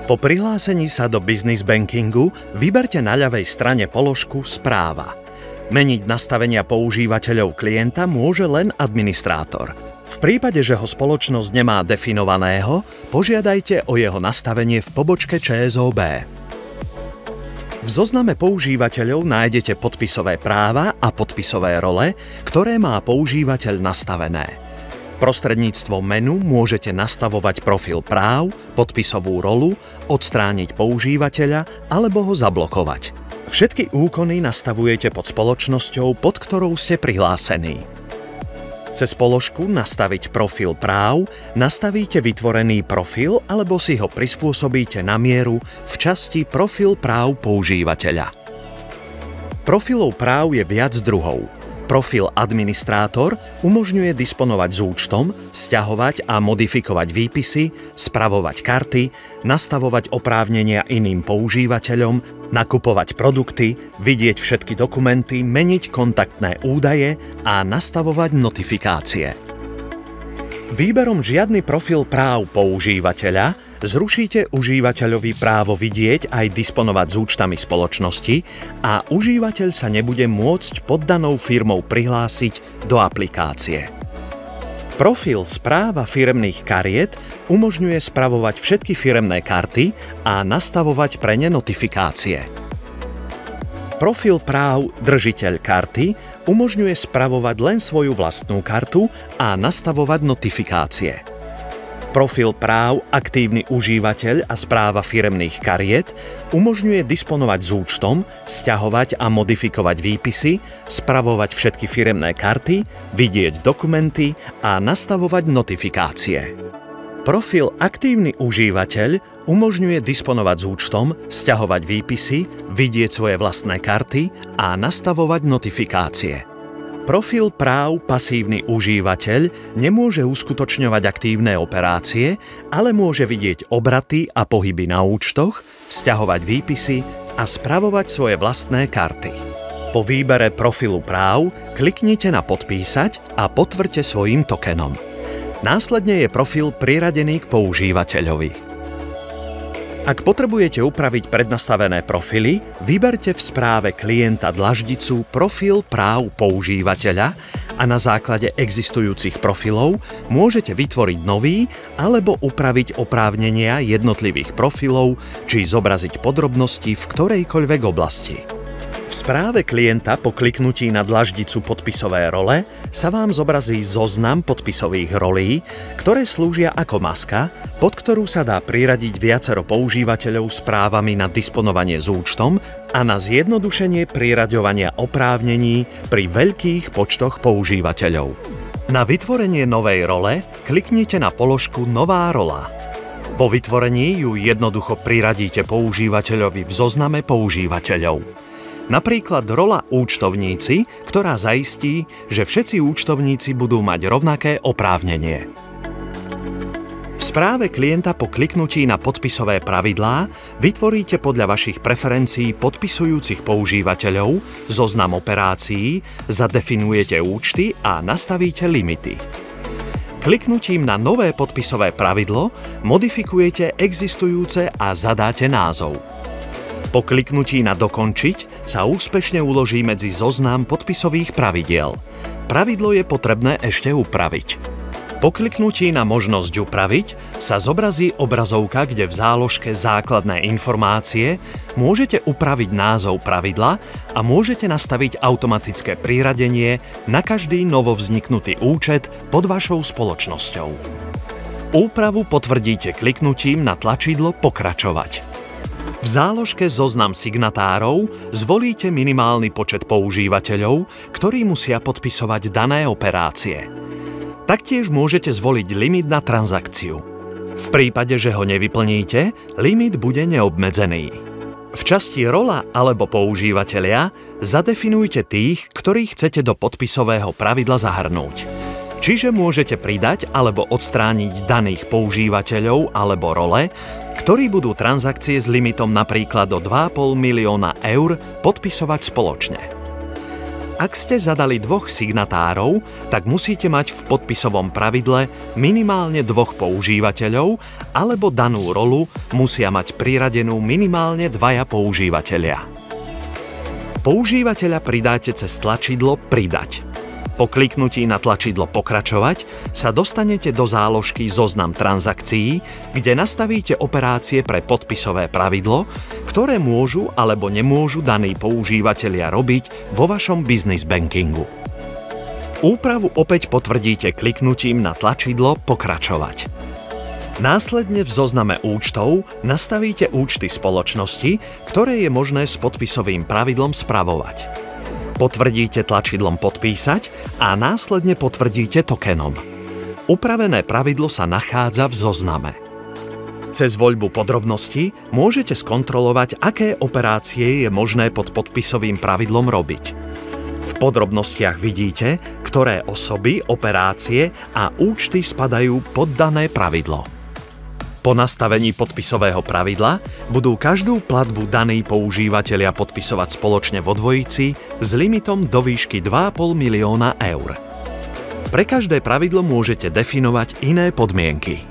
Po prihlásení sa do business bankingu vyberte na ľavej strane položku Správa. Meniť nastavenia používateľov klienta môže len administrátor. V prípade, že ho spoločnosť nemá definovaného, požiadajte o jeho nastavenie v pobočke ČSOB. V zozname používateľov nájdete podpisové práva a podpisové role, ktoré má používateľ nastavené. Prostredníctvom menu môžete nastavovať profil práv, podpisovú rolu, odstrániť používateľa alebo ho zablokovať. Všetky úkony nastavujete pod spoločnosťou, pod ktorou ste prihlásení. Cez položku Nastaviť profil práv nastavíte vytvorený profil alebo si ho prispôsobíte na mieru v časti Profil práv používateľa. Profilov práv je viac druhov. Profil administrátor umožňuje disponovať s účtom, sťahovať a modifikovať výpisy, spravovať karty, nastavovať oprávnenia iným používateľom, nakupovať produkty, vidieť všetky dokumenty, meniť kontaktné údaje a nastavovať notifikácie. Výberom Žiadny profil práv používateľa zrušíte užívateľovi právo vidieť aj disponovať s účtami spoločnosti a užívateľ sa nebude môcť pod danou firmou prihlásiť do aplikácie. Profil Správa firemných kariet umožňuje spravovať všetky firemné karty a nastavovať pre ne notifikácie. Profil práv Držiteľ karty umožňuje spravovať len svoju vlastnú kartu a nastavovať notifikácie. Profil práv Aktívny užívateľ a správa firemných kariet umožňuje disponovať s účtom, sťahovať a modifikovať výpisy, spravovať všetky firemné karty, vidieť dokumenty a nastavovať notifikácie. Profil Aktívny užívateľ umožňuje disponovať s účtom, sťahovať výpisy, vidieť svoje vlastné karty a nastavovať notifikácie. Profil práv Pasívny užívateľ nemôže uskutočňovať aktívne operácie, ale môže vidieť obraty a pohyby na účtoch, sťahovať výpisy a spravovať svoje vlastné karty. Po výbere profilu práv kliknite na Podpísať a potvrďte svojím tokenom. Následne je profil priradený k používateľovi. Ak potrebujete upraviť prednastavené profily, vyberte v správe klienta dlaždicu Profil práv používateľa a na základe existujúcich profilov môžete vytvoriť nový alebo upraviť oprávnenia jednotlivých profilov či zobraziť podrobnosti v ktorejkoľvek oblasti. V správe klienta po kliknutí na dlaždicu Podpisové role sa vám zobrazí zoznam podpisových rolí, ktoré slúžia ako maska, pod ktorú sa dá priradiť viacero používateľov s právami na disponovanie s účtom a na zjednodušenie priraďovania oprávnení pri veľkých počtoch používateľov. Na vytvorenie novej role kliknite na položku Nová rola. Po vytvorení ju jednoducho priradíte používateľovi v zozname používateľov. Napríklad rola Účtovníci, ktorá zaistí, že všetci účtovníci budú mať rovnaké oprávnenie. V správe klienta po kliknutí na podpisové pravidlá vytvoríte podľa vašich preferencií podpisujúcich používateľov, zoznam operácií, zadefinujete účty a nastavíte limity. Kliknutím na nové podpisové pravidlo modifikujete existujúce a zadáte názov. Po kliknutí na Dokončiť sa úspešne uloží medzi zoznam podpisových pravidiel. Pravidlo je potrebné ešte upraviť. Po kliknutí na možnosť upraviť sa zobrazí obrazovka, kde v záložke Základné informácie môžete upraviť názov pravidla a môžete nastaviť automatické priradenie na každý novovzniknutý účet pod vašou spoločnosťou. Úpravu potvrdíte kliknutím na tlačidlo Pokračovať. V záložke Zoznam signatárov zvolíte minimálny počet používateľov, ktorí musia podpisovať dané operácie. Taktiež môžete zvoliť limit na transakciu. V prípade, že ho nevyplníte, limit bude neobmedzený. V časti Rola alebo používateľia zadefinujte tých, ktorých chcete do podpisového pravidla zahrnúť. Čiže môžete pridať alebo odstrániť daných používateľov alebo role, ktorí budú transakcie s limitom napríklad do 2,5 milióna eur podpisovať spoločne. Ak ste zadali 2 signatárov, tak musíte mať v podpisovom pravidle minimálne 2 používateľov, alebo danú rolu musia mať priradenú minimálne 2 používatelia. Používateľa pridáte cez tlačidlo Pridať. Po kliknutí na tlačidlo Pokračovať sa dostanete do záložky Zoznam transakcií, kde nastavíte operácie pre podpisové pravidlo, ktoré môžu alebo nemôžu daní používatelia robiť vo vašom business bankingu. Úpravu opäť potvrdíte kliknutím na tlačidlo Pokračovať. Následne v zozname účtov nastavíte účty spoločnosti, ktoré je možné s podpisovým pravidlom spravovať. Potvrdíte tlačidlom Podpísať a následne potvrdíte tokenom. Upravené pravidlo sa nachádza v zozname. Cez voľbu podrobností môžete skontrolovať, aké operácie je možné pod podpisovým pravidlom robiť. V podrobnostiach vidíte, ktoré osoby, operácie a účty spadajú pod dané pravidlo. Po nastavení podpisového pravidla budú každú platbu daní používatelia podpisovať spoločne vo dvojici s limitom do výšky 2,5 milióna eur. Pre každé pravidlo môžete definovať iné podmienky.